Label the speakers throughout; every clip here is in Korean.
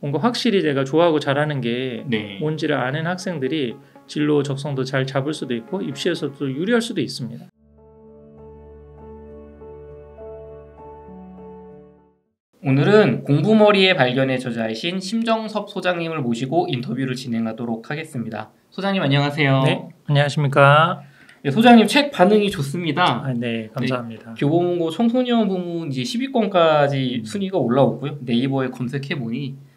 Speaker 1: 뭔가 확실히 내가 좋아하고 잘하는 게
Speaker 2: 네.
Speaker 1: 뭔지를 아는 학생들이 진로 적성도 잘 잡을 수도 있고 입시에서도 유리할 수도 있습니다.
Speaker 2: 오늘은 공부머리의 발견의 저자이신 심정섭 소장님을 모시고 인터뷰를 진행하도록 하겠습니다. 소장님 안녕하세요.
Speaker 1: 네, 안녕하십니까.
Speaker 2: 네, 소장님 책 반응이 좋습니다.
Speaker 1: 네, 감사합니다.
Speaker 2: 네, 교보문고 청소년 부문 이제 10위권까지 순위가 올라오고요. 네이버에 검색해보니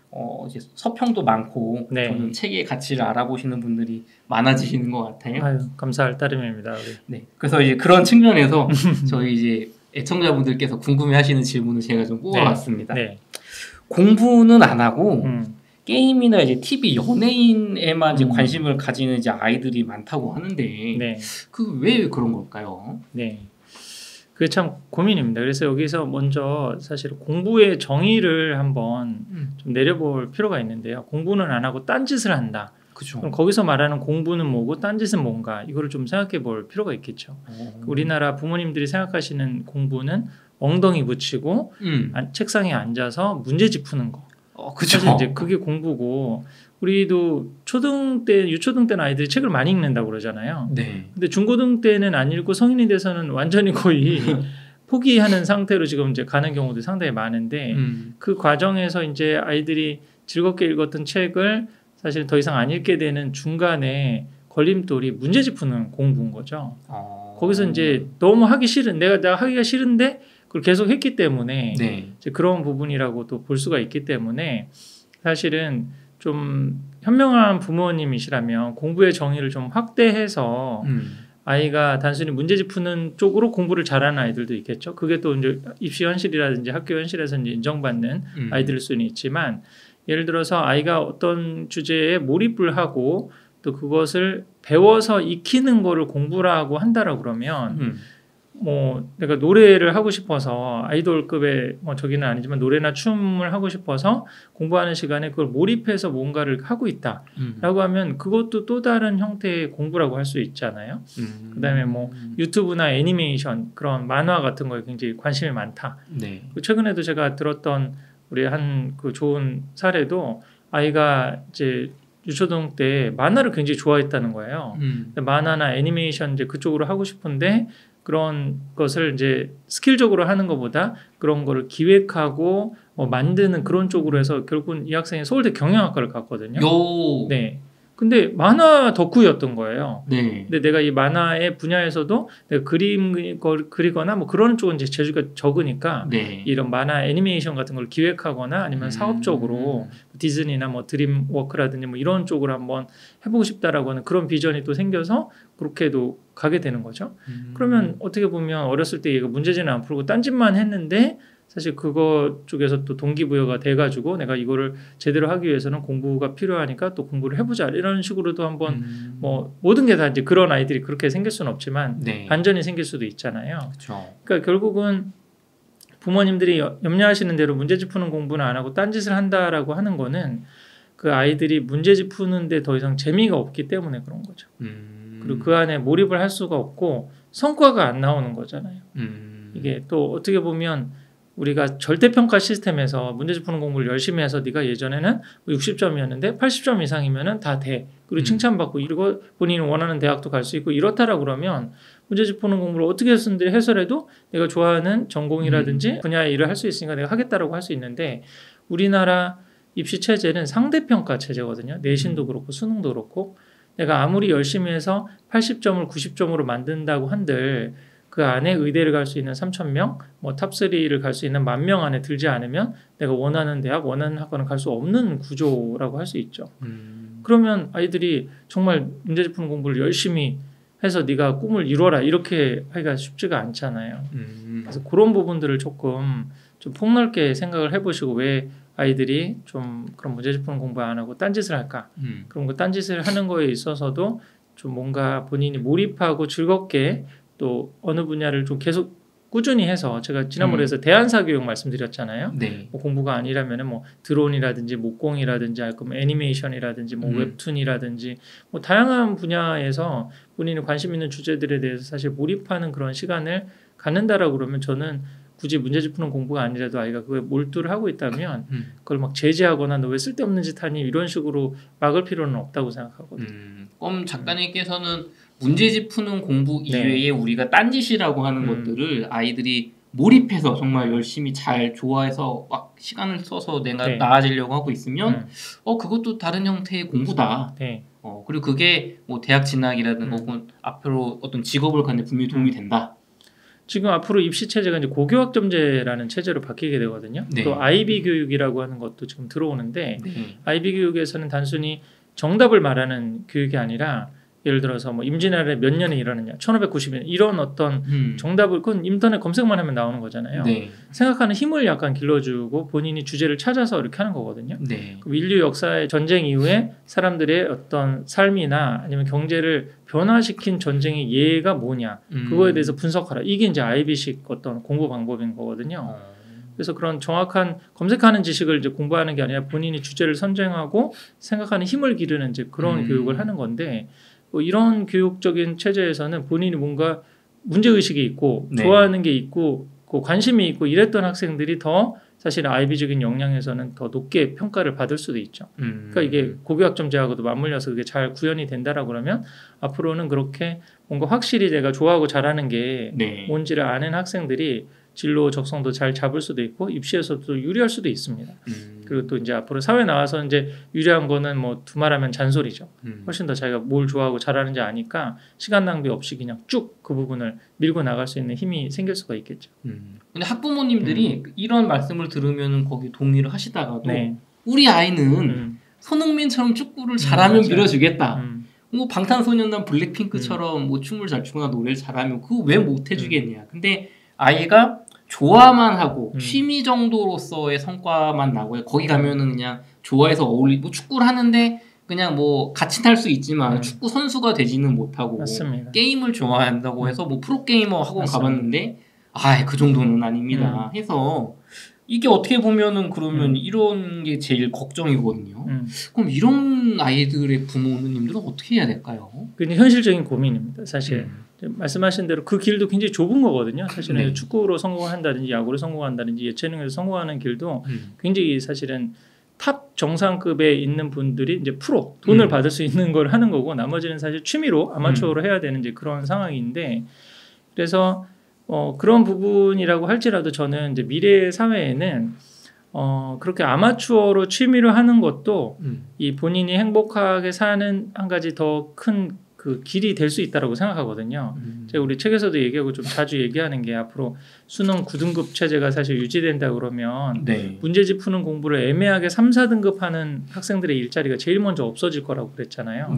Speaker 2: 이제 서평도 많고
Speaker 1: 네.
Speaker 2: 저는 책의 가치를 알아보시는 분들이 많아지시는 것 같아요.
Speaker 1: 아유, 감사할 따름입니다. 우리.
Speaker 2: 네, 그래서 이제 그런 측면에서 저희 이제 애청자분들께서 궁금해하시는 질문을 제가 좀 뽑아봤습니다.
Speaker 1: 네.
Speaker 2: 공부는 안 하고 게임이나 이제 TV, 연예인에만 이제 관심을 가지는 이제 아이들이 많다고 하는데
Speaker 1: 네.
Speaker 2: 그 왜 그런 걸까요?
Speaker 1: 네. 그게 참 고민입니다. 그래서 여기서 먼저 사실 공부의 정의를 한번 좀 내려볼 필요가 있는데요. 공부는 안 하고 딴짓을 한다.
Speaker 2: 그렇죠.
Speaker 1: 그럼 거기서 말하는 공부는 뭐고 딴짓은 뭔가 이거를 좀 생각해 볼 필요가 있겠죠. 우리나라 부모님들이 생각하시는 공부는 엉덩이 붙이고 책상에 앉아서 문제집 푸는 거.
Speaker 2: 그렇죠.
Speaker 1: 사실 이제 그게 공부고 우리도 초등 때, 유초등 때는 아이들이 책을 많이 읽는다고 그러잖아요.
Speaker 2: 네.
Speaker 1: 근데 중고등 때는 안 읽고 성인이 돼서는 완전히 거의 포기하는 상태로 지금 이제 가는 경우도 상당히 많은데 그 과정에서 이제 아이들이 즐겁게 읽었던 책을 사실 더 이상 안 읽게 되는 중간에 걸림돌이 문제집 푸는 공부인 거죠. 거기서 이제 너무 하기 싫은 내가 하기가 싫은데 그걸 계속 했기 때문에
Speaker 2: 네.
Speaker 1: 이제 그런 부분이라고 또 볼 수가 있기 때문에 사실은 좀 현명한 부모님이시라면 공부의 정의를 좀 확대해서 아이가 단순히 문제집 푸는 쪽으로 공부를 잘하는 아이들도 있겠죠. 그게 또 이제 입시 현실이라든지 학교 현실에서 이제 인정받는 아이들일 수는 있지만 예를 들어서 아이가 어떤 주제에 몰입을 하고 또 그것을 배워서 익히는 거를 공부라고 한다라고 그러면 뭐 내가 노래를 하고 싶어서 아이돌급의 뭐 저기는 아니지만 노래나 춤을 하고 싶어서 공부하는 시간에 그걸 몰입해서 뭔가를 하고 있다라고 하면 그것도 또 다른 형태의 공부라고 할 수 있잖아요. 그다음에 뭐 유튜브나 애니메이션 그런 만화 같은 거에 굉장히 관심이 많다.
Speaker 2: 네.
Speaker 1: 최근에도 제가 들었던 우리 한 그 좋은 사례도 아이가 이제 유초등 때 만화를 굉장히 좋아했다는 거예요. 만화나 애니메이션 이제 그쪽으로 하고 싶은데 그런 것을 이제 스킬적으로 하는 것보다 그런 거를 기획하고 뭐 만드는 그런 쪽으로 해서 결국은 이 학생이 서울대 경영학과를 갔거든요. 네. 근데 만화 덕후였던 거예요.
Speaker 2: 네.
Speaker 1: 근데 내가 이 만화의 분야에서도 내가 그리거나 뭐 그런 쪽은 이제 재주가 적으니까
Speaker 2: 네.
Speaker 1: 이런 만화 애니메이션 같은 걸 기획하거나 아니면 사업적으로 디즈니나 뭐 드림워크라든지 뭐 이런 쪽으로 한번 해보고 싶다라고 하는 그런 비전이 또 생겨서 그렇게도 가게 되는 거죠. 그러면 어떻게 보면 어렸을 때 얘가 문제지는 안 풀고 딴짓만 했는데 사실 그거 쪽에서 또 동기부여가 돼가지고 내가 이거를 제대로 하기 위해서는 공부가 필요하니까 또 공부를 해보자 이런 식으로도 한번 뭐 모든 게 다 이제 그런 아이들이 그렇게 생길 수는 없지만
Speaker 2: 네.
Speaker 1: 반전이 생길 수도 있잖아요.
Speaker 2: 그렇죠.
Speaker 1: 그러니까 결국은 부모님들이 염려하시는 대로 문제집 푸는 공부는 안 하고 딴짓을 한다라고 하는 거는 그 아이들이 문제집 푸는데 더 이상 재미가 없기 때문에 그런 거죠. 그리고 그 안에 몰입을 할 수가 없고 성과가 안 나오는 거잖아요. 이게 또 어떻게 보면 우리가 절대평가 시스템에서 문제집 푸는 공부를 열심히 해서 네가 예전에는 60점이었는데 80점 이상이면은 다 돼. 그리고 칭찬받고 이러고 본인이 원하는 대학도 갈 수 있고 이렇다라고 그러면 문제집 푸는 공부를 어떻게 해서라도 내가 좋아하는 전공이라든지 분야의 일을 할 수 있으니까 내가 하겠다라고 할 수 있는데 우리나라 입시 체제는 상대평가 체제거든요. 내신도 그렇고 수능도 그렇고 내가 아무리 열심히 해서 80점을 90점으로 만든다고 한들 그 안에 의대를 갈 수 있는 3,000명, 뭐 탑3를 갈 수 있는 10,000명 안에 들지 않으면 내가 원하는 대학, 원하는 학과는 갈 수 없는 구조라고 할 수 있죠. 그러면 아이들이 정말 문제집 푸는 공부를 열심히 해서 네가 꿈을 이뤄라 이렇게 하기가 쉽지가 않잖아요. 그래서 그런 부분들을 조금 좀 폭넓게 생각을 해보시고 왜 아이들이 좀 그런 문제집 푸는 공부 안 하고 딴짓을 할까? 그런 거 딴짓을 하는 거에 있어서도 좀 뭔가 본인이 몰입하고 즐겁게 또 어느 분야를 좀 계속 꾸준히 해서 제가 지난번에 해서 대안사교육 말씀드렸잖아요.
Speaker 2: 네.
Speaker 1: 뭐 공부가 아니라면은 뭐 드론이라든지 목공이라든지 애니메이션이라든지 뭐 웹툰이라든지 뭐 다양한 분야에서 본인이 관심 있는 주제들에 대해서 사실 몰입하는 그런 시간을 갖는다라고 그러면 저는 굳이 문제집 푸는 공부가 아니라도 아이가 그거에 몰두를 하고 있다면 그걸 막 제지하거나 너 왜 쓸데없는 짓 하니 이런 식으로 막을 필요는 없다고 생각하거든요.
Speaker 2: 그럼 작가님께서는 문제집 푸는 공부 이외에 우리가 딴짓이라고 하는 것들을 아이들이 몰입해서 정말 열심히 잘 좋아해서 막 시간을 써서 내가 나아지려고 하고 있으면 그것도 다른 형태의 공부다. 그리고 그게 뭐 대학 진학이라든가 혹은 앞으로 어떤 직업을 갖는 데 분명히 도움이 된다.
Speaker 1: 지금 앞으로 입시 체제가 이제 고교학점제라는 체제로 바뀌게 되거든요. 또 IB 교육이라고 하는 것도 지금 들어오는데 IB 교육에서는 단순히 정답을 말하는 교육이 아니라 예를 들어서 뭐 임진왜란에 몇 년에 일어났냐, 1590년 이런 어떤 정답을 그건 인터넷 검색만 하면 나오는 거잖아요. 생각하는 힘을 약간 길러주고 본인이 주제를 찾아서 이렇게 하는 거거든요. 그럼 인류 역사의 전쟁 이후에 사람들의 어떤 삶이나 아니면 경제를 변화시킨 전쟁의 예가 뭐냐, 그거에 대해서 분석하라. 이게 이제 IB식 어떤 공부 방법인 거거든요. 그래서 그런 정확한 검색하는 지식을 이제 공부하는 게 아니라 본인이 주제를 선정하고 생각하는 힘을 기르는 이제 그런 교육을 하는 건데. 뭐 이런 교육적인 체제에서는 본인이 뭔가 문제의식이 있고 좋아하는 게 있고 관심이 있고 이랬던 학생들이 더 사실 IB적인 역량에서는 더 높게 평가를 받을 수도 있죠. 그러니까 이게 고교학점제하고도 맞물려서 그게 잘 구현이 된다라고 그러면 앞으로는 그렇게 뭔가 확실히 내가 좋아하고 잘하는 게 뭔지를 아는 학생들이 진로 적성도 잘 잡을 수도 있고 입시에서도 유리할 수도 있습니다. 그리고 또 이제 앞으로 사회 나와서 이제 유리한 거는 뭐 두말하면 잔소리죠. 훨씬 더 자기가 뭘 좋아하고 잘하는지 아니까 시간 낭비 없이 그냥 쭉 그 부분을 밀고 나갈 수 있는 힘이 생길 수가 있겠죠.
Speaker 2: 근데 학부모님들이 이런 말씀을 들으면 거기 동의를 하시다가도 우리 아이는 손흥민처럼 축구를 잘하면 밀어주겠다. 뭐 방탄소년단 블랙핑크처럼 뭐 춤을 잘 추거나 노래를 잘하면 그거 왜 못 해주겠냐. 근데 아이가 좋아만 하고 취미 정도로서의 성과만 나고요. 거기 가면은 그냥 좋아해서 어울리고 축구를 하는데 그냥 뭐 같이 탈 수 있지만 축구 선수가 되지는 못하고
Speaker 1: 맞습니다.
Speaker 2: 게임을 좋아한다고 해서 뭐 프로게이머 학원 가봤는데 그 정도는 아닙니다. 해서 이게 어떻게 보면은 그러면 이런 게 제일 걱정이거든요. 그럼 이런 아이들의 부모님들은 어떻게 해야 될까요?
Speaker 1: 그게 현실적인 고민입니다. 사실 말씀하신 대로 그 길도 굉장히 좁은 거거든요. 사실은 축구로 성공을 한다든지 야구로 성공한다든지 예체능에서 성공하는 길도 굉장히 사실은 탑 정상급에 있는 분들이 이제 프로 돈을 받을 수 있는 걸 하는 거고 나머지는 사실 취미로 아마추어로 해야 되는 이제 그런 상황인데 그래서 그런 부분이라고 할지라도 저는 이제 미래 사회에는 그렇게 아마추어로 취미로 하는 것도 이 본인이 행복하게 사는 한 가지 더 큰 그 길이 될 수 있다라고 생각하거든요. 제가 우리 책에서도 얘기하고 좀 자주 얘기하는 게 앞으로 수능 9등급 체제가 사실 유지된다 그러면 문제집 푸는 공부를 애매하게 3, 4등급 하는 학생들의 일자리가 제일 먼저 없어질 거라고 그랬잖아요.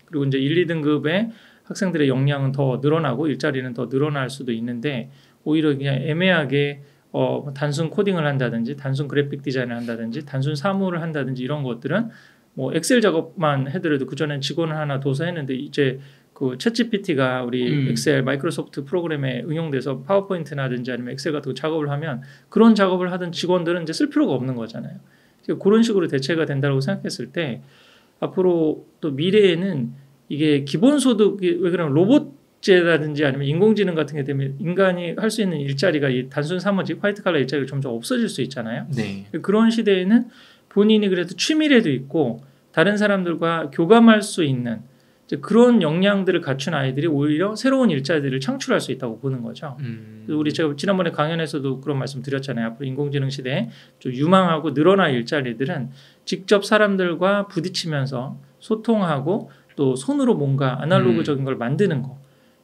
Speaker 1: 그리고 이제 1, 2등급의 학생들의 역량은 더 늘어나고 일자리는 더 늘어날 수도 있는데 오히려 그냥 애매하게 단순 코딩을 한다든지 단순 그래픽 디자인을 한다든지 단순 사무를 한다든지 이런 것들은 뭐 엑셀 작업만 해더라도 그전엔 직원을 하나 둬서 했는데 이제 그 챗GPT가 우리 엑셀 마이크로소프트 프로그램에 응용돼서 파워포인트나든지 아니면 엑셀 같은 거 작업을 하면 그런 작업을 하던 직원들은 이제 쓸 필요가 없는 거잖아요. 그런 식으로 대체가 된다고 생각했을 때 앞으로 또 미래에는 이게 기본소득이 왜 그러면 로봇제라든지 아니면 인공지능 같은 게 되면 인간이 할 수 있는 일자리가 이 단순 사무직 화이트 칼라 일자리가 점점 없어질 수 있잖아요. 그런 시대에는 본인이 그래도 취미라도 있고 다른 사람들과 교감할 수 있는 이제 그런 역량들을 갖춘 아이들이 오히려 새로운 일자리들을 창출할 수 있다고 보는 거죠. 우리 제가 지난번에 강연에서도 그런 말씀 드렸잖아요. 앞으로 인공지능 시대에 좀 유망하고 늘어날 일자리들은 직접 사람들과 부딪히면서 소통하고 또 손으로 뭔가 아날로그적인 걸 만드는 거.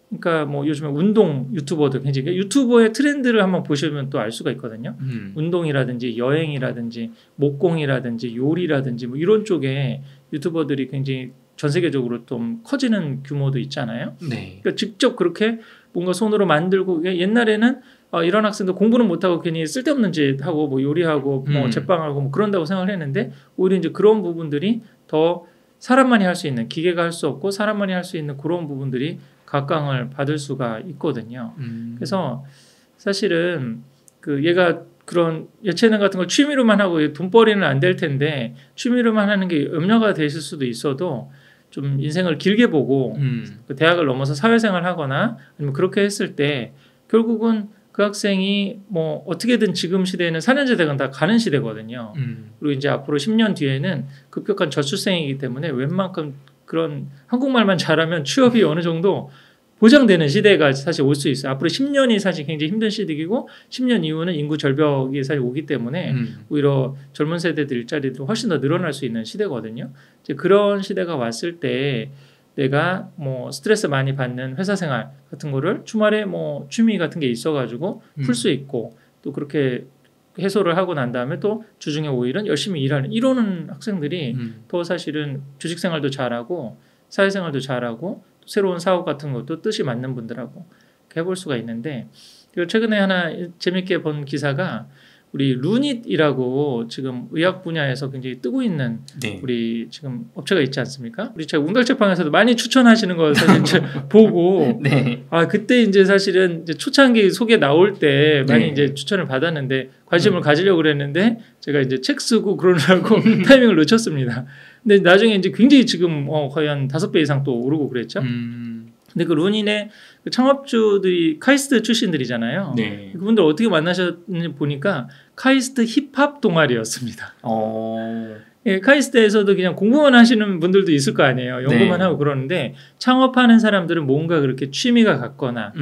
Speaker 1: 그러니까 뭐 요즘에 운동 유튜버들 굉장히 유튜버의 트렌드를 한번 보시면 또 알 수가 있거든요. 운동이라든지 여행이라든지 목공이라든지 요리라든지 뭐 이런 쪽에 유튜버들이 굉장히 전 세계적으로 좀 커지는 규모도 있잖아요. 그러니까 직접 그렇게 뭔가 손으로 만들고 옛날에는 이런 학생들 공부는 못하고 괜히 쓸데없는 짓 하고 뭐 요리하고 뭐 제빵하고 뭐 그런다고 생각을 했는데 오히려 이제 그런 부분들이 더 사람만이 할 수 있는 기계가 할 수 없고 사람만이 할 수 있는 그런 부분들이 각광을 받을 수가 있거든요. 그래서 사실은 그 얘가 그런 예체능 같은 걸 취미로만 하고 돈벌이는 안 될 텐데 취미로만 하는 게 염려가 되실 수도 있어도 좀 인생을 길게 보고 그 대학을 넘어서 사회생활 하거나 아니면 그렇게 했을 때 결국은 그 그 학생이 뭐 어떻게든 지금 시대에는 4년제 대학은 다 가는 시대거든요. 그리고 이제 앞으로 10년 뒤에는 급격한 저출생이기 때문에 웬만큼 그런 한국말만 잘하면 취업이 어느 정도 보장되는 시대가 사실 올 수 있어요. 앞으로 10년이 사실 굉장히 힘든 시기이고 10년 이후는 인구 절벽이 사실 오기 때문에 오히려 젊은 세대들 일자리도 훨씬 더 늘어날 수 있는 시대거든요. 이제 그런 시대가 왔을 때 내가 뭐 스트레스 많이 받는 회사 생활 같은 거를 주말에 뭐 취미 같은 게 있어가지고 풀 수 있고 또 그렇게 해소를 하고 난 다음에 또 주중에 5일은 열심히 일하는 이러는 학생들이 더 사실은 주식 생활도 잘하고 사회생활도 잘하고 또 새로운 사업 같은 것도 뜻이 맞는 분들하고 해볼 수가 있는데 최근에 하나 재밌게 본 기사가 우리 루닛이라고 지금 의학 분야에서 굉장히 뜨고 있는 네. 우리 지금 업체가 있지 않습니까? 우리 제가 운달책방에서도 많이 추천하시는 거 사실 보고 네. 아 그때 이제 사실은 이제 초창기 소개 나올 때 많이 네. 이제 추천을 받았는데 관심을 가지려고 그랬는데 제가 이제 책 쓰고 그러느라고 타이밍을 놓쳤습니다. 근데 나중에 이제 굉장히 지금 거의 한 5배 이상 또 오르고 그랬죠. 근데 그 루닛의 그 창업주들이 카이스트 출신들이잖아요. 네. 그분들 어떻게 만나셨는지 보니까 카이스트 힙합 동아리였습니다. 예, 카이스트에서도 그냥 공부만 하시는 분들도 있을 거 아니에요. 연구만 네. 하고 그러는데 창업하는 사람들은 뭔가 그렇게 취미가 같거나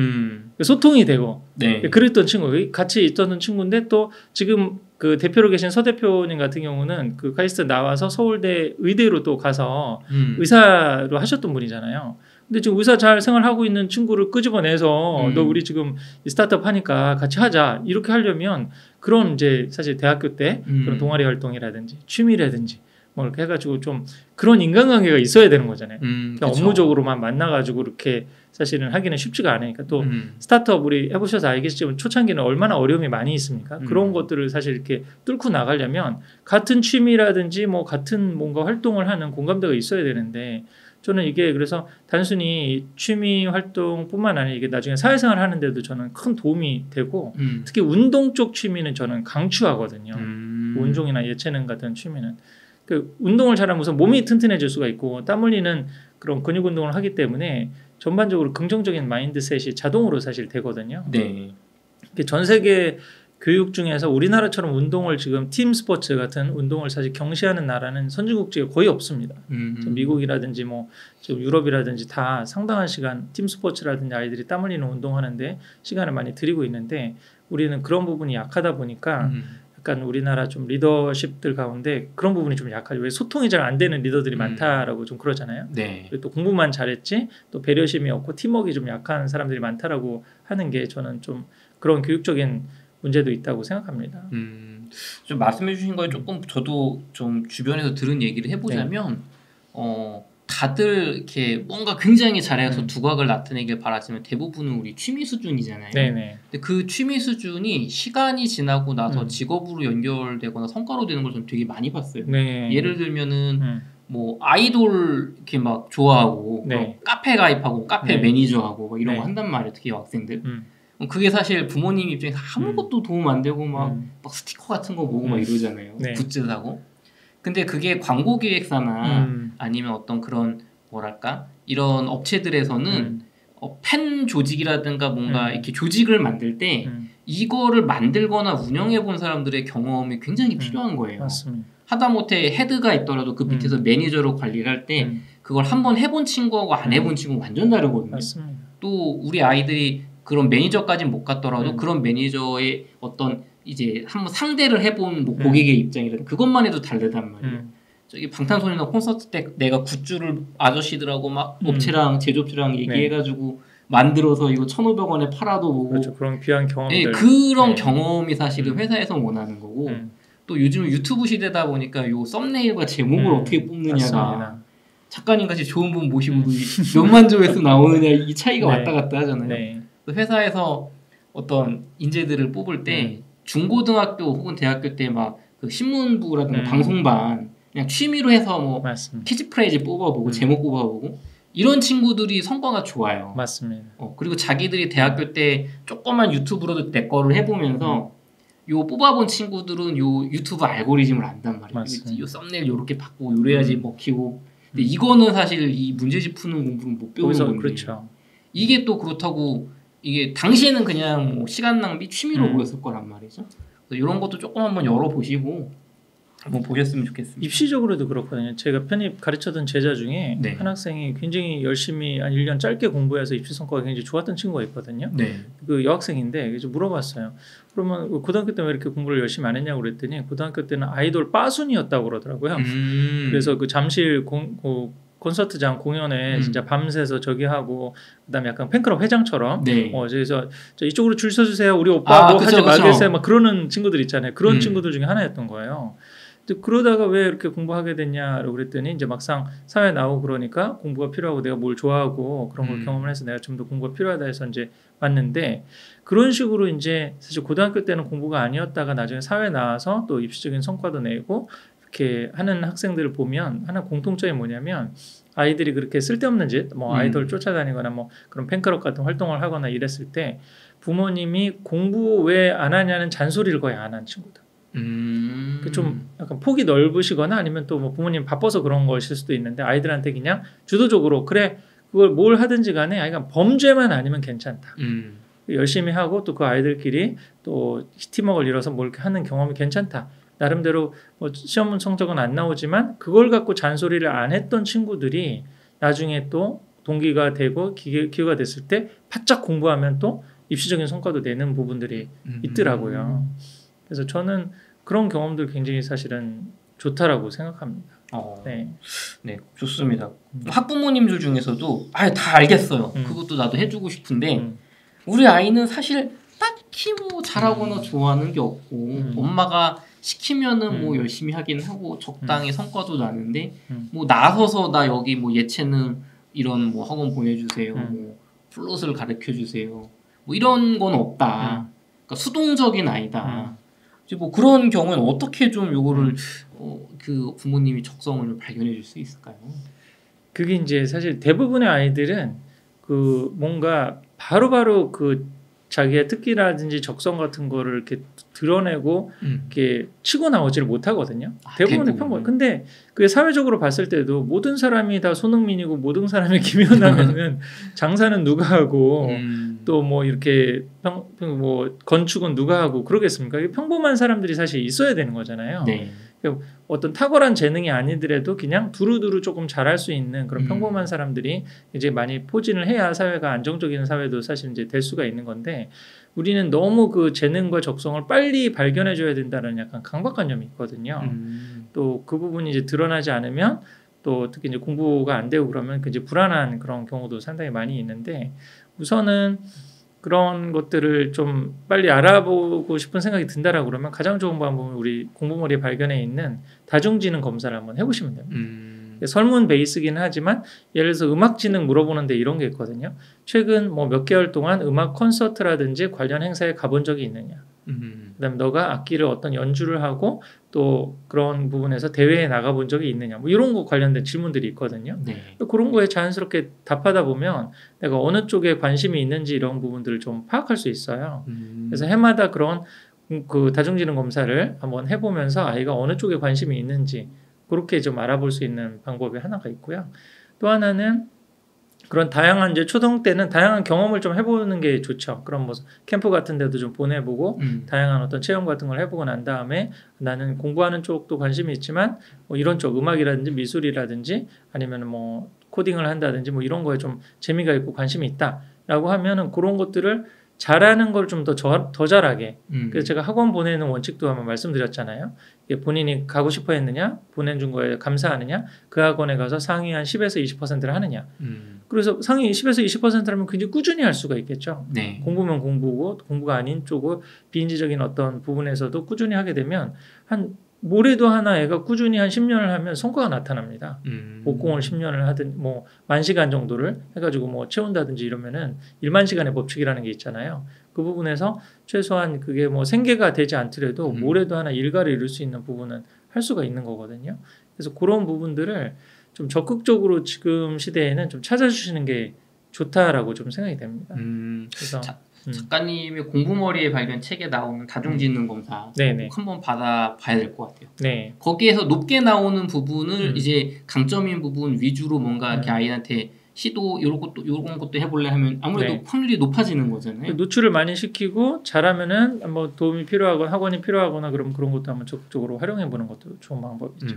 Speaker 1: 소통이 되고 네. 그랬던 친구, 같이 있던 친구인데 또 지금 그 대표로 계신 서 대표님 같은 경우는 그 카이스트 나와서 서울대 의대로 또 가서 의사로 하셨던 분이잖아요. 근데 지금 의사 잘 생활하고 있는 친구를 끄집어내서 너 우리 지금 스타트업 하니까 같이 하자 이렇게 하려면 그런 이제 사실 대학교 때 그런 동아리 활동이라든지 취미라든지 뭐 이렇게 해가지고 좀 그런 인간관계가 있어야 되는 거잖아요. 그러니까 업무적으로만 만나가지고 이렇게 사실은 하기는 쉽지가 않으니까 또 스타트업 우리 해보셔서 알겠지만 초창기는 얼마나 어려움이 많이 있습니까? 그런 것들을 사실 이렇게 뚫고 나가려면 같은 취미라든지 뭐 같은 뭔가 활동을 하는 공감대가 있어야 되는데 저는 이게 그래서 단순히 취미 활동뿐만 아니라 이게 나중에 사회생활 하는데도 저는 큰 도움이 되고 특히 운동 쪽 취미는 저는 강추하거든요. 운동이나 예체능 같은 취미는 그 운동을 잘하면 우선 몸이 튼튼해질 수가 있고 땀 흘리는 그런 근육 운동을 하기 때문에 전반적으로 긍정적인 마인드셋이 자동으로 사실 되거든요. 네. 전 세계 교육 중에서 우리나라처럼 운동을 지금 팀 스포츠 같은 운동을 사실 경시하는 나라는 선진국 중에 거의 없습니다. 미국이라든지 뭐 지금 유럽이라든지 다 상당한 시간 팀 스포츠라든지 아이들이 땀 흘리는 운동하는데 시간을 많이 들이고 있는데 우리는 그런 부분이 약하다 보니까 약간 우리나라 좀 리더십들 가운데 그런 부분이 좀 약하죠. 왜 소통이 잘 안 되는 리더들이 많다라고 좀 그러잖아요. 네. 또 공부만 잘했지 또 배려심이 없고 팀워크가 좀 약한 사람들이 많다라고 하는 게 저는 좀 그런 교육적인 문제도 있다고 생각합니다.
Speaker 2: 좀 말씀해 주신 거에 조금 저도 좀 주변에서 들은 얘기를 해보자면 다들 이렇게 뭔가 굉장히 잘해서 두각을 나타내길 바라지만 대부분은 우리 취미 수준이잖아요. 네네. 근데 그 취미 수준이 시간이 지나고 나서 직업으로 연결되거나 성과로 되는 걸 좀 되게 많이 봤어요. 네. 예를 들면은 뭐 아이돌 이렇게 막 좋아하고 네. 카페 가입하고 카페 네. 매니저하고 막 이런 거 한단 말이에요. 특히 학생들. 그게 사실 부모님 입장에서 아무것도 도움 안 되고 막 스티커 같은 거 보고 막 이러잖아요. 네. 굿즈 사고. 근데 그게 광고 기획사나 아니면 어떤 그런 뭐랄까 이런 업체들에서는 팬 조직이라든가 뭔가 이렇게 조직을 만들 때 이거를 만들거나 운영해 본 사람들의 경험이 굉장히 필요한 거예요.
Speaker 1: 맞습니다.
Speaker 2: 하다못해 헤드가 있더라도 그 밑에서 매니저로 관리를 할 때 그걸 한번 해본 친구하고 안 해본 친구 완전 다르거든요.
Speaker 1: 맞습니다.
Speaker 2: 또 우리 아이들이 그런 매니저까지는 못 갔더라도 그런 매니저의 어떤 이제 한번 상대를 해본 뭐 고객의 입장이라든 그것만 해도 다르단 말이에요. 저기 방탄소년단 콘서트 때 내가 굿즈를 아저씨들하고 막 업체랑 제조업체랑 얘기해가지고 만들어서 이거 1,500원에 팔아도 보고
Speaker 1: 그렇죠. 그런 귀한 경험들.
Speaker 2: 네, 그런 경험이 사실은 회사에서 원하는 거고 또 요즘 유튜브 시대다 보니까 요 썸네일과 제목을 어떻게 뽑느냐가 맞습니다. 작가님같이 좋은 분 모시고 몇만 조회수 나오느냐 이 차이가 왔다 갔다 하잖아요. 네. 회사에서 어떤 인재들을 뽑을 때 중고등학교 혹은 대학교 때 막 그 신문부라든가 방송반 그냥 취미로 해서 뭐 캐치프레이즈 뽑아보고 제목 뽑아보고 이런 친구들이 성과가 좋아요.
Speaker 1: 맞습니다.
Speaker 2: 그리고 자기들이 대학교 때 조그만 유튜브로도 내 거를 해보면서 요 뽑아본 친구들은 요 유튜브 알고리즘을 안단 말이에요. 요 썸네일 요렇게 바꾸고 요래야지 먹히고 근데 이거는 사실 이 문제집 푸는 공부는 못 배우는 건데
Speaker 1: 그렇죠.
Speaker 2: 이게 또 그렇다고 이게 당시에는 그냥 뭐 시간 낭비 취미로 보였을 거란 말이죠. 이런 것도 조금 한번 열어보시고 한번 보셨으면 좋겠습니다.
Speaker 1: 입시적으로도 그렇거든요. 제가 편입 가르쳤던 제자 중에 네. 한 학생이 굉장히 열심히 한 1년 짧게 공부해서 입시 성과가 굉장히 좋았던 친구가 있거든요. 네. 그 여학생인데 그래서 물어봤어요. 그러면 고등학교 때 왜 이렇게 공부를 열심히 안 했냐고 그랬더니 고등학교 때는 아이돌 빠순이었다고 그러더라고요. 그래서 그 잠실 콘서트장 공연에 진짜 밤새서 저기 하고 그다음에 약간 팬클럽 회장처럼 네. 그래서 이쪽으로 줄 서주세요. 우리 오빠 뭐 하지 말겠어요. 막 그러는 친구들 있잖아요. 그런 친구들 중에 하나였던 거예요. 그러다가 왜 이렇게 공부하게 됐냐고 그랬더니 이제 막상 사회 나오고 그러니까 공부가 필요하고 내가 뭘 좋아하고 그런 걸 경험을 해서 내가 좀 더 공부가 필요하다 해서 이제 왔는데 그런 식으로 이제 사실 고등학교 때는 공부가 아니었다가 나중에 사회 나와서 또 입시적인 성과도 내고 이렇게 하는 학생들을 보면 하나 공통점이 뭐냐면 아이들이 그렇게 쓸데없는 짓, 뭐 아이돌 쫓아다니거나 뭐 그런 팬클럽 같은 활동을 하거나 이랬을 때 부모님이 공부 왜 안 하냐는 잔소리를 거의 안 한 친구들. 좀 약간 폭이 넓으시거나 아니면 또 뭐 부모님 바빠서 그런 것일 수도 있는데 아이들한테 그냥 주도적으로 그래 그걸 뭘 하든지 간에 아이가 범죄만 아니면 괜찮다. 열심히 하고 또 그 아이들끼리 또 팀워크를 이뤄서 뭘 이렇게 하는 경험이 괜찮다. 나름대로 뭐 시험 성적은 안 나오지만 그걸 갖고 잔소리를 안 했던 친구들이 나중에 또 동기가 되고 기회가 됐을 때 바짝 공부하면 또 입시적인 성과도 내는 부분들이 있더라고요. 그래서 저는 그런 경험들 굉장히 사실은 좋다라고 생각합니다.
Speaker 2: 네, 좋습니다. 학부모님들 중에서도 다 알겠어요. 그것도 나도 해주고 싶은데 우리 아이는 사실 딱히 뭐 잘하거나 좋아하는 게 없고 엄마가 시키면은 뭐 열심히 하긴 하고 적당히 성과도 나는데 뭐 나서서 나 여기 뭐 예체능 이런 뭐 학원 보내주세요. 뭐 플롯을 가르쳐 주세요. 뭐 이런 건 없다. 그러니까 수동적인 아이다. 이제 뭐 그런 경우에는 어떻게 좀 요거를 그 부모님이 적성을 발견해 줄 수 있을까요?
Speaker 1: 그게 이제 사실 대부분의 아이들은 그 뭔가 바로바로 그 자기의 특기라든지 적성 같은 거를 이렇게 드러내고 이렇게 치고 나오지를 못하거든요. 대부분의 평범. 근데 그게 사회적으로 봤을 때도 모든 사람이 다 손흥민이고 모든 사람이 김연아면은 장사는 누가 하고 또 뭐 이렇게 뭐 건축은 누가 하고 그러겠습니까? 평범한 사람들이 사실 있어야 되는 거잖아요. 네. 어떤 탁월한 재능이 아니더라도 그냥 두루두루 조금 잘할 수 있는 그런 평범한 사람들이 이제 많이 포진을 해야 사회가 안정적인 사회도 사실 이제 될 수가 있는 건데 우리는 너무 그 재능과 적성을 빨리 발견해 줘야 된다는 약간 강박관념이 있거든요. 또 그 부분이 이제 드러나지 않으면 또 특히 이제 공부가 안 되고 그러면 이제 불안한 그런 경우도 상당히 많이 있는데 우선은 그런 것들을 좀 빨리 알아보고 싶은 생각이 든다라고 그러면 가장 좋은 방법은 우리 공부머리 발견에 있는 다중지능 검사를 한번 해보시면 됩니다. 설문 베이스긴 하지만 예를 들어서 음악지능 물어보는데 이런 게 있거든요. 최근 뭐 몇 개월 동안 음악 콘서트라든지 관련 행사에 가본 적이 있느냐. 그다음에 너가 악기를 어떤 연주를 하고 또 그런 부분에서 대회에 나가본 적이 있느냐. 뭐 이런 거 관련된 질문들이 있거든요. 네. 그런 거에 자연스럽게 답하다 보면 내가 어느 쪽에 관심이 있는지 이런 부분들을 좀 파악할 수 있어요. 그래서 해마다 그런 그 다중지능 검사를 한번 해보면서 아이가 어느 쪽에 관심이 있는지 그렇게 좀 알아볼 수 있는 방법이 하나가 있고요. 또 하나는 그런 다양한 이제 초등 때는 다양한 경험을 좀 해보는 게 좋죠. 그런 뭐 캠프 같은 데도 좀 보내보고 다양한 어떤 체험 같은 걸 해보고 난 다음에 나는 공부하는 쪽도 관심이 있지만 뭐 이런 쪽 음악이라든지 미술이라든지 아니면 뭐 코딩을 한다든지 뭐 이런 거에 좀 재미가 있고 관심이 있다라고 하면은 그런 것들을 잘하는 걸 좀 더 잘하게. 그래서 제가 학원 보내는 원칙도 한번 말씀드렸잖아요. 본인이 가고 싶어 했느냐, 보내준 거에 감사하느냐, 그 학원에 가서 상위 한 10에서 20%를 하느냐. 그래서 상위 10에서 20%라면 굉장히 꾸준히 할 수가 있겠죠. 네. 공부면 공부고 공부가 아닌 쪽을 비인지적인 어떤 부분에서도 꾸준히 하게 되면 한 모레도 하나 애가 꾸준히 한 10년을 하면 성과가 나타납니다. 복공을 10년을 하든 뭐 10,000시간 정도를 해가지고 뭐 채운다든지 이러면은 10,000시간의 법칙이라는 게 있잖아요. 그 부분에서 최소한 그게 뭐 생계가 되지 않더라도 모레도 하나 일가를 이룰 수 있는 부분은 할 수가 있는 거거든요. 그래서 그런 부분들을 좀 적극적으로 지금 시대에는 좀 찾아주시는 게 좋다라고 좀 생각이 됩니다. 그래서
Speaker 2: 작가님의 공부머리의 발견 책에 나오는 다중지능 검사 꼭 한번 받아봐야 될 것 같아요. 네. 거기에서 높게 나오는 부분을 이제 강점인 부분 위주로 뭔가 이렇게 아이한테 시도 이런 것도 해볼래 하면 아무래도
Speaker 1: 네.
Speaker 2: 확률이 높아지는 거잖아요.
Speaker 1: 노출을 많이 시키고 잘하면은 뭐 도움이 필요하거나 학원이 필요하거나 그럼 그런 것도 한번 적극적으로 활용해 보는 것도 좋은 방법이죠.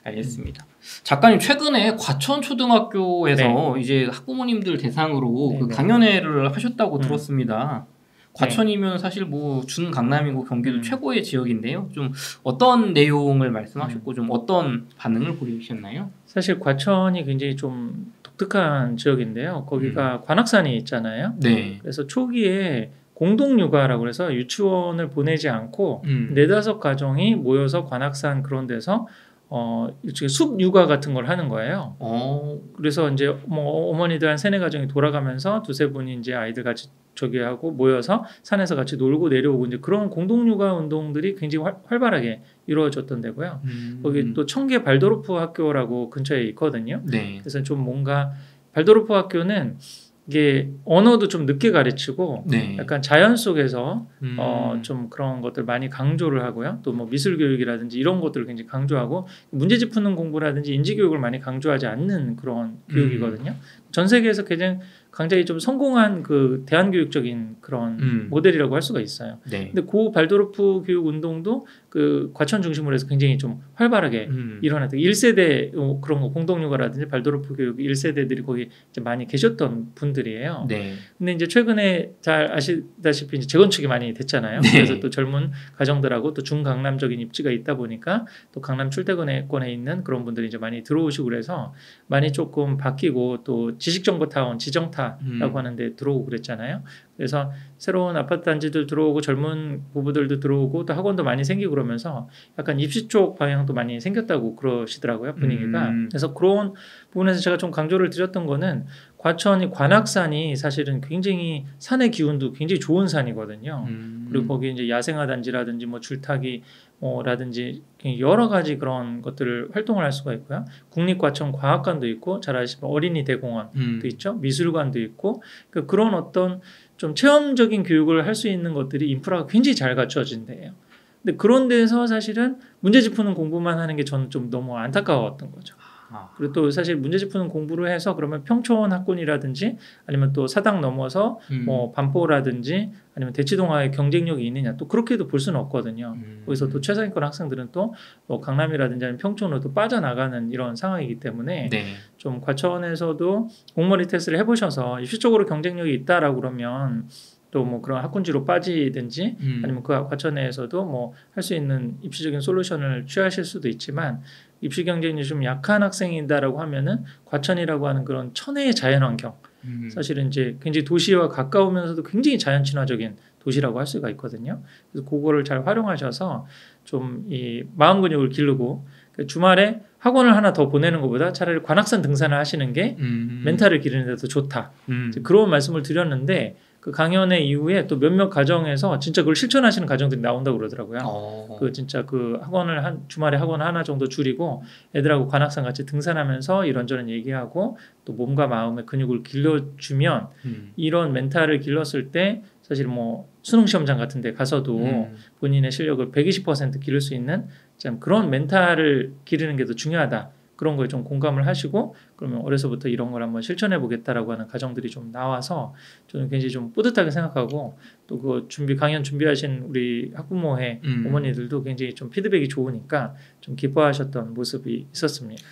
Speaker 2: 알겠습니다. 작가님 최근에 과천초등학교에서 이제 학부모님들 대상으로 그 강연회를 하셨다고 들었습니다. 과천이면 사실 뭐 준강남이고 경기도 최고의 지역인데요. 좀 어떤 내용을 말씀하셨고 좀 어떤 반응을 보이셨나요?
Speaker 1: 사실 과천이 굉장히 좀 독특한 지역인데요. 거기가 관악산이 있잖아요.
Speaker 2: 네.
Speaker 1: 그래서 초기에 공동육아라고 해서 유치원을 보내지 않고 4-5 가정이 모여서 관악산 그런 데서 일종의 숲 육아 같은 걸 하는 거예요. 그래서 이제 뭐 어머니들 한 3-4 가정이 돌아가면서 2-3 분이 이제 아이들 같이 저기 하고 모여서 산에서 같이 놀고 내려오고 이제 그런 공동육아 운동들이 굉장히 활발하게 이루어졌던 데고요. 거기 또 청계 발도르프 학교라고 근처에 있거든요.
Speaker 2: 네.
Speaker 1: 그래서 좀 뭔가 발도르프 학교는 이게 언어도 좀 늦게 가르치고 약간 자연 속에서 좀 그런 것들 많이 강조를 하고요. 또 뭐 미술 교육이라든지 이런 것들을 굉장히 강조하고 문제집 푸는 공부라든지 인지 교육을 많이 강조하지 않는 그런 교육이거든요. 전 세계에서 굉장히 좀 성공한 그 대안교육적인 그런 모델이라고 할 수가 있어요. 근데 그 발도르프 교육 운동도 그 과천 중심으로 해서 굉장히 좀 활발하게 일어났다. 1세대 그런 거 공동육아라든지 발도르프 교육 1세대들이 거기 이제 많이 계셨던 분들이에요. 근데 이제 최근에 잘 아시다시피 이제 재건축이 많이 됐잖아요. 그래서 또 젊은 가정들하고 또 중강남적인 입지가 있다 보니까 또 강남 출퇴근권에 있는 그런 분들이 이제 많이 들어오시고 그래서 많이 조금 바뀌고 또 지식정보타운 지정타라고 하는데 들어오고 그랬잖아요. 그래서 새로운 아파트 단지들 들어오고 젊은 부부들도 들어오고 또 학원도 많이 생기고 그러면서 약간 입시 쪽 방향도 많이 생겼다고 그러시더라고요, 분위기가. 그래서 그런 부분에서 제가 좀 강조를 드렸던 거는 과천이 관악산이 사실은 굉장히 산의 기운도 굉장히 좋은 산이거든요. 그리고 거기 이제 야생화 단지라든지 뭐 줄타기 라든지 여러 가지 그런 것들을 활동을 할 수가 있고요. 국립과천 과학관도 있고 잘 아시면 어린이 대공원도 있죠. 미술관도 있고 그런 어떤 좀 체험적인 교육을 할 수 있는 것들이 인프라가 굉장히 잘 갖춰진 데예요. 근데 그런 데서 사실은 문제집 푸는 공부만 하는 게 저는 좀 너무 안타까웠던 거죠. 그리고 또 사실 문제집 푸는 공부를 해서 그러면 평촌 학군이라든지 아니면 또 사당 넘어서 뭐 반포라든지 아니면 대치동화의 경쟁력이 있느냐 또 그렇게도 볼 수는 없거든요. 거기서 또 최상위권 학생들은 또 뭐 강남이라든지 아니면 평촌으로 또 빠져나가는 이런 상황이기 때문에 좀 과천에서도 공무원 테스트를 해보셔서 입시적으로 경쟁력이 있다라고 그러면 또 뭐 그런 학군지로 빠지든지 아니면 그 과천에서도 뭐 할 수 있는 입시적인 솔루션을 취하실 수도 있지만 입시 경쟁력이 좀 약한 학생이다라고 하면은 과천이라고 하는 그런 천혜의 자연환경 사실은 이제 굉장히 도시와 가까우면서도 굉장히 자연 친화적인 도시라고 할 수가 있거든요. 그래서 그거를 잘 활용하셔서 좀 이 마음 근육을 기르고 주말에 학원을 하나 더 보내는 것보다 차라리 관악산 등산을 하시는 게 멘탈을 기르는 데도 좋다. 그런 말씀을 드렸는데 그 강연회 이후에 또 몇몇 가정에서 진짜 그걸 실천하시는 가정들이 나온다고 그러더라고요. 그 진짜 그 학원을 주말에 학원 하나 정도 줄이고 애들하고 관악산 같이 등산하면서 이런저런 얘기하고 또 몸과 마음의 근육을 길러주면 이런 멘탈을 길렀을 때 사실 뭐 수능 시험장 같은 데 가서도 본인의 실력을 120% 기를 수 있는 참 그런 멘탈을 기르는 게 더 중요하다. 그런 거에 좀 공감을 하시고 그러면 어려서부터 이런 걸 한번 실천해 보겠다라고 하는 가정들이 좀 나와서 저는 굉장히 좀 뿌듯하게 생각하고 또 그 강연 준비하신 우리 학부모회 어머니들도 굉장히 좀 피드백이 좋으니까 좀 기뻐하셨던 모습이 있었습니다.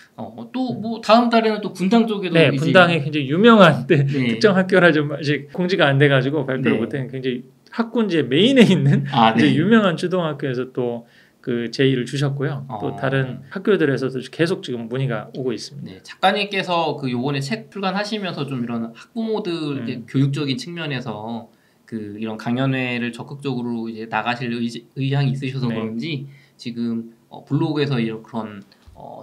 Speaker 2: 또 뭐 다음 달에는 또 분당 쪽에도
Speaker 1: 분당에 굉장히 유명한 특정 학교라 좀 아직 공지가 안 돼가지고 발표를 못했는 굉장히 학군지의 메인에 있는 이제 유명한 초등학교에서 또 그 제의를 주셨고요. 또 다른 학교들에서도 계속 지금 문의가 오고 있습니다.
Speaker 2: 작가님께서 그 요번에 책 출간하시면서 좀 이런 학부모들 교육적인 측면에서 그 이런 강연회를 적극적으로 이제 나가실 의향이 있으셔서 그런지 지금 블로그에서 이런 그런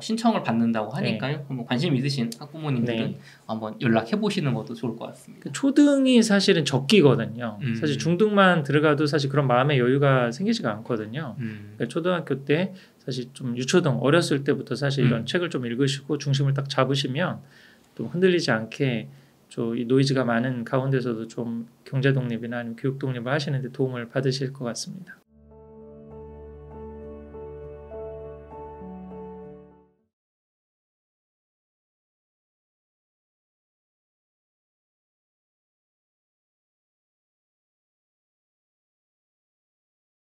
Speaker 2: 신청을 받는다고 하니까요. 한번 관심 있으신 학부모님들은 한번 연락해 보시는 것도 좋을 것 같습니다.
Speaker 1: 초등이 사실은 적기거든요. 사실 중등만 들어가도 사실 그런 마음의 여유가 생기지가 않거든요. 그러니까 초등학교 때 사실 좀 유초등 어렸을 때부터 사실 이런 책을 좀 읽으시고 중심을 딱 잡으시면 좀 흔들리지 않게 이 노이즈가 많은 가운데서도 좀 경제 독립이나 아니면 교육 독립을 하시는 데 도움을 받으실 것 같습니다.